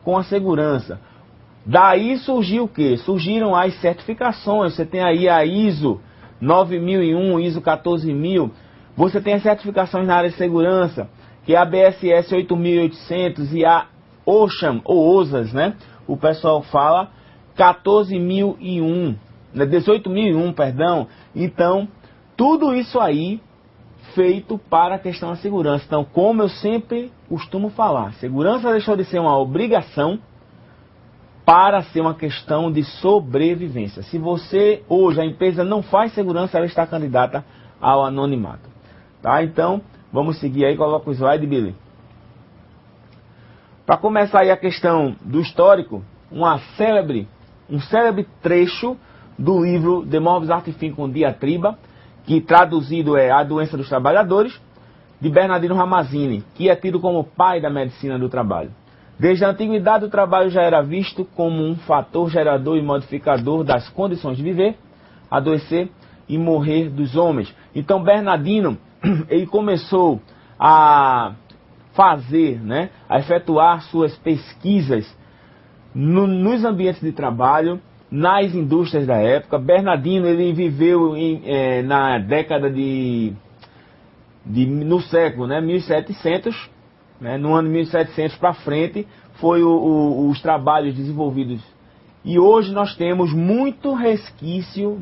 com a segurança. Daí surgiu o quê? Surgiram as certificações. Você tem aí a ISO 9001, ISO 14000. Você tem as certificações na área de segurança, que é a BSS 8800 e a OSHAM, ou OSAS, né? O pessoal fala 14001, 18001, perdão. Então, tudo isso aí feito para a questão da segurança. Então, como eu sempre costumo falar, segurança deixou de ser uma obrigação para ser uma questão de sobrevivência. Se você, hoje, a empresa não faz segurança, ela está candidata ao anonimato. Tá? Então, vamos seguir aí, coloca o slide, Billy. Para começar aí a questão do histórico, um célebre trecho do livro The Morbis Artificum Diatriba, que traduzido é A Doença dos Trabalhadores, de Bernardino Ramazzini, que é tido como pai da medicina do trabalho. Desde a antiguidade, o trabalho já era visto como um fator gerador e modificador das condições de viver, adoecer e morrer dos homens. Então, Bernardino, ele começou a fazer, né, a efetuar suas pesquisas nos ambientes de trabalho, nas indústrias da época. Bernardino, ele viveu na década no século, né, 1700, né, no ano 1700 para frente, foi os trabalhos desenvolvidos. E hoje nós temos muito resquício,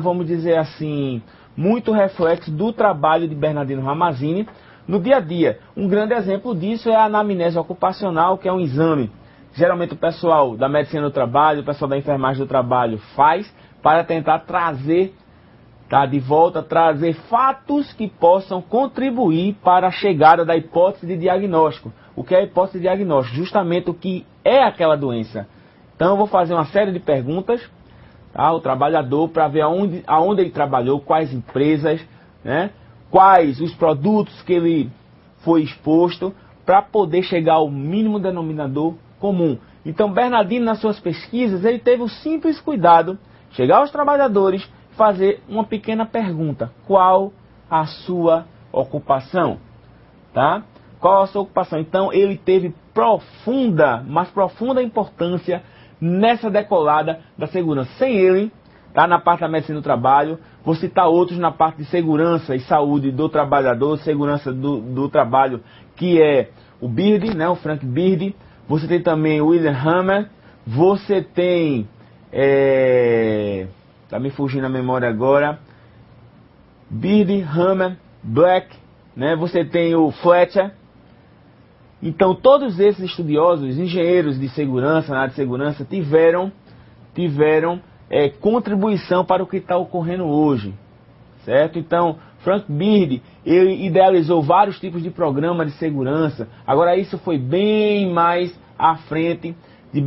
vamos dizer assim, muito reflexo do trabalho de Bernardino Ramazzini no dia a dia. Um grande exemplo disso é a anamnese ocupacional, que é um exame geralmente o pessoal da medicina do trabalho, o pessoal da enfermagem do trabalho faz para tentar trazer, de volta, trazer fatos que possam contribuir para a chegada da hipótese de diagnóstico. O que é a hipótese de diagnóstico? Justamente o que é aquela doença. Então eu vou fazer uma série de perguntas ao trabalhador para ver aonde ele trabalhou, quais empresas, né, quais os produtos que ele foi exposto, para poder chegar ao mínimo denominador comum. Então Bernardino, nas suas pesquisas, ele teve o simples cuidado de chegar aos trabalhadores e fazer uma pequena pergunta: qual a sua ocupação? Tá? Qual a sua ocupação? Então ele teve mas profunda importância nessa decolada da segurança. Sem ele, tá, na parte da medicina do trabalho, vou citar outros na parte de segurança e saúde do trabalhador, segurança do trabalho, que é o Beard, né, o Frank Beard. Você tem também o William Hammer, você tem, tá me fugindo a memória agora, Beard, Hammer, Black, né? Você tem o Fletcher. Então todos esses estudiosos, engenheiros de segurança, na área de segurança, tiveram contribuição para o que está ocorrendo hoje, certo? Então Frank Beard, ele idealizou vários tipos de programa de segurança. Agora isso foi bem mais à frente de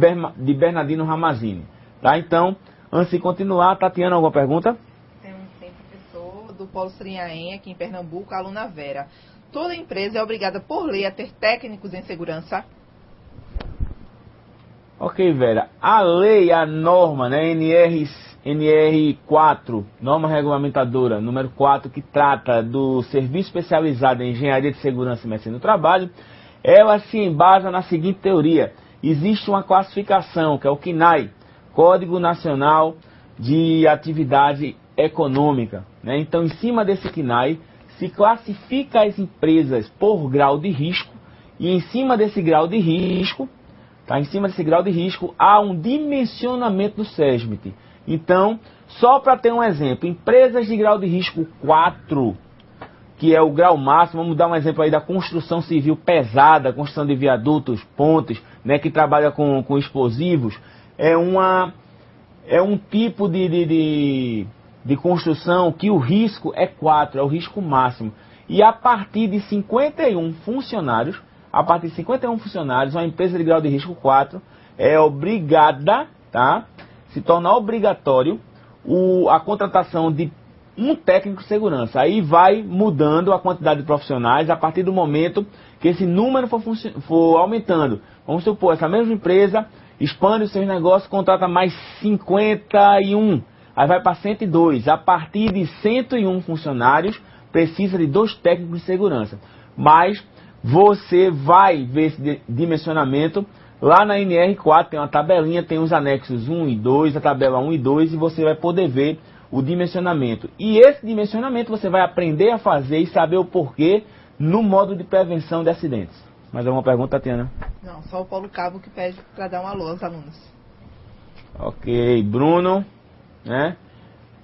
Bernardino Ramazzini, tá? Então, antes de continuar, Tatiana, alguma pergunta? Tem professor do Polo Serinhaém, aqui em Pernambuco, a aluna Vera. Toda empresa é obrigada por lei a ter técnicos em segurança? Ok, Vera. A lei, a norma, né, NR4, norma regulamentadora número 4, que trata do serviço especializado em engenharia de segurança e medicina do trabalho, ela se embasa na seguinte teoria: existe uma classificação, que é o CNAE, Código Nacional de Atividade Econômica, né? Então, em cima desse CNAE, se classifica as empresas por grau de risco, e em cima desse grau de risco, tá? Em cima desse grau de risco, há um dimensionamento do SESMIT. Então, só para ter um exemplo, empresas de grau de risco 4, que é o grau máximo, vamos dar um exemplo aí da construção civil pesada, construção de viadutos, pontes, né, que trabalha com explosivos, é um tipo de construção que o risco é 4, é o risco máximo. E a partir de 51 funcionários, uma empresa de grau de risco 4 é obrigada, tá? Se torna obrigatório a contratação de um técnico de segurança. Aí vai mudando a quantidade de profissionais a partir do momento que esse número for aumentando. Vamos supor, essa mesma empresa expande os seus negócios, contrata mais 51, aí vai para 102. A partir de 101 funcionários, precisa de 2 técnicos de segurança. Mas você vai ver esse dimensionamento Lá na NR4 tem uma tabelinha, tem os anexos 1 e 2, a tabela 1 e 2, e você vai poder ver o dimensionamento. E esse dimensionamento você vai aprender a fazer e saber o porquê no modo de prevenção de acidentes. Mais alguma pergunta, Tatiana? Não, só o Paulo Cabo que pede para dar um alô aos alunos. Ok, Bruno, né?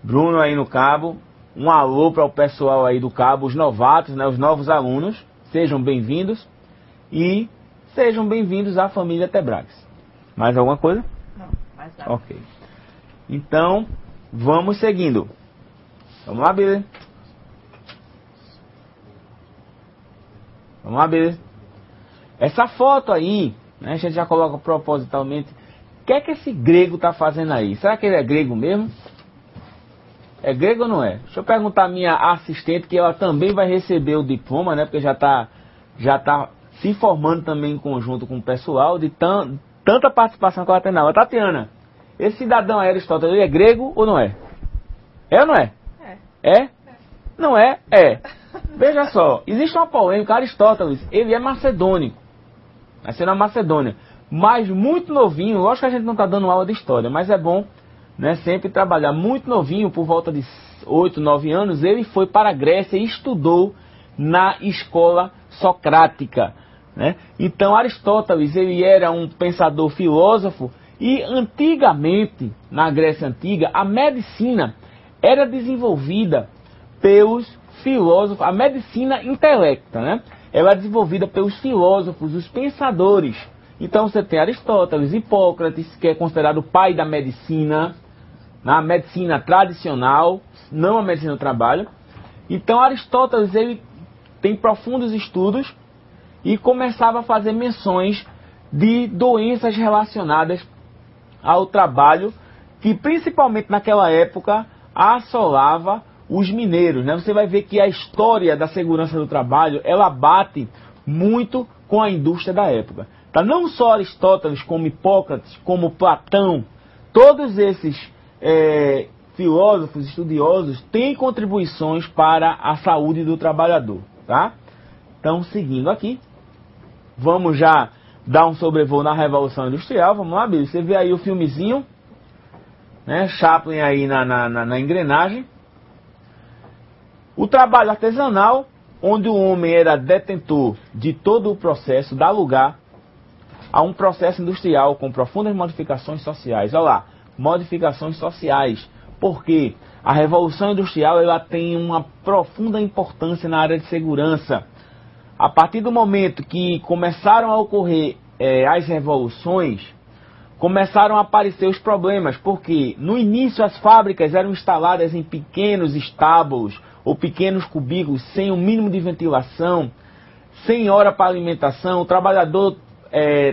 Bruno aí no Cabo. Um alô para o pessoal aí do Cabo, os novatos, né? Os novos alunos. Sejam bem-vindos e sejam bem-vindos à família Tebrax. Mais alguma coisa? Não, mais nada. Ok. Então, vamos seguindo. Vamos lá, Billy. Vamos lá, Billy. Essa foto aí, né, a gente já coloca propositalmente. O que é que esse grego está fazendo aí? Será que ele é grego mesmo? É grego ou não é? Deixa eu perguntar à minha assistente, que ela também vai receber o diploma, né? Porque já tá se formando também em conjunto com o pessoal, de tanta participação que ela tem na aula. Tatiana, esse cidadão aí, Aristóteles, ele é grego ou não é? É ou não é? É? Não é? É. Veja só, existe uma polêmica. Aristóteles, ele é macedônico. Nasceu na Macedônia. Mas muito novinho, lógico que a gente não está dando aula de história, mas é bom, né, sempre trabalhar. Muito novinho, por volta de 8, 9 anos, ele foi para a Grécia e estudou na escola socrática, né? Então Aristóteles, ele era um pensador filósofo, e antigamente, na Grécia Antiga, a medicina era desenvolvida pelos filósofos, a medicina intelecta, né? Ela é desenvolvida pelos filósofos, os pensadores. Então você tem Aristóteles, Hipócrates, que é considerado o pai da medicina, na medicina tradicional, não a medicina do trabalho. Então Aristóteles, ele tem profundos estudos e começava a fazer menções de doenças relacionadas ao trabalho, que principalmente naquela época assolava os mineiros, né? Você vai ver que a história da segurança do trabalho, ela bate muito com a indústria da época. Tá? Não só Aristóteles, como Hipócrates, como Platão, todos esses filósofos, estudiosos, têm contribuições para a saúde do trabalhador. Tá? Então, seguindo aqui, vamos já dar um sobrevoo na Revolução Industrial. Vamos lá, Bíblia. Você vê aí o filmezinho, né? Chaplin aí na engrenagem. O trabalho artesanal, onde o homem era detentor de todo o processo, dá lugar a um processo industrial com profundas modificações sociais. Olha lá, modificações sociais. Porque a Revolução Industrial, ela tem uma profunda importância na área de segurança. A partir do momento que começaram a ocorrer as revoluções, começaram a aparecer os problemas, porque no início as fábricas eram instaladas em pequenos estábulos ou pequenos cubículos sem o mínimo de ventilação, sem hora para alimentação. O trabalhador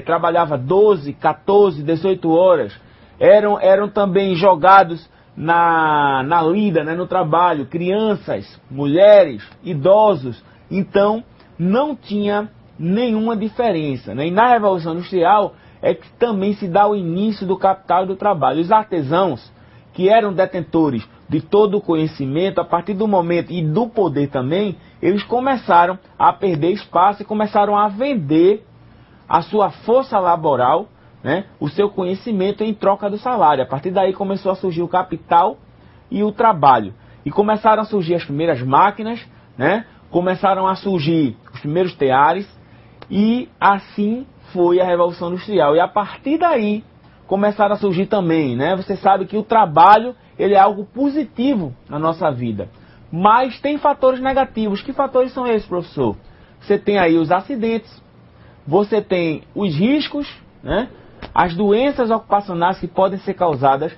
trabalhava 12, 14, 18 horas. Eram também jogados na lida, né, no trabalho, crianças, mulheres, idosos. Então não tinha nenhuma diferença, né? E na Revolução Industrial é que também se dá o início do capital do trabalho. Os artesãos, que eram detentores de todo o conhecimento, a partir do momento, e do poder também, eles começaram a perder espaço e começaram a vender a sua força laboral, né, o seu conhecimento em troca do salário. A partir daí começou a surgir o capital e o trabalho. E começaram a surgir as primeiras máquinas, né, começaram a surgir os primeiros teares, e assim foi a Revolução Industrial. E a partir daí começaram a surgir também, né? Você sabe que o trabalho, ele é algo positivo na nossa vida. Mas tem fatores negativos. Que fatores são esses, professor? Você tem aí os acidentes, você tem os riscos, né? As doenças ocupacionais que podem ser causadas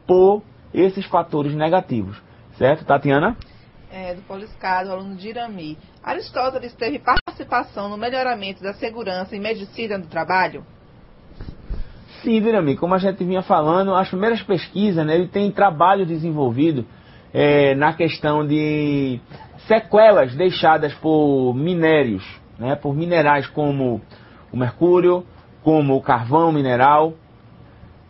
por esses fatores negativos. Certo, Tatiana? Do Poliscado, aluno de Irami. Aristóteles teve participação no melhoramento da segurança e medicina do trabalho? Sim, Irami, como a gente vinha falando, as primeiras pesquisas, né, ele tem trabalho desenvolvido na questão de sequelas deixadas por minérios, né, por minerais como o mercúrio, como o carvão mineral,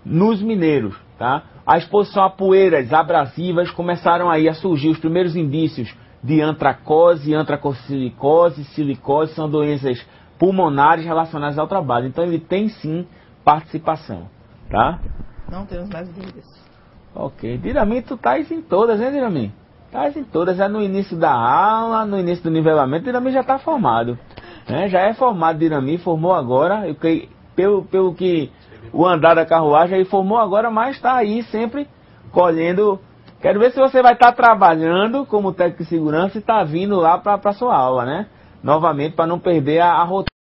nos mineiros. Tá? A exposição a poeiras abrasivas começaram aí a surgir os primeiros indícios de antracose, antracosilicose, silicose, são doenças pulmonares relacionadas ao trabalho. Então ele tem sim participação, tá? Não temos mais dúvidas. Ok. Dirami, tu estás em todas, né, Dirami? Estás em todas, já no início da aula, no início do nivelamento, Dirami já está formado. Né? Já é formado, Dirami, formou agora, pelo que o andar da carruagem, ele formou agora, mas está aí sempre colhendo. Quero ver se você vai estar trabalhando como técnico de segurança e está vindo lá para a sua aula, né? Novamente, para não perder a rotina.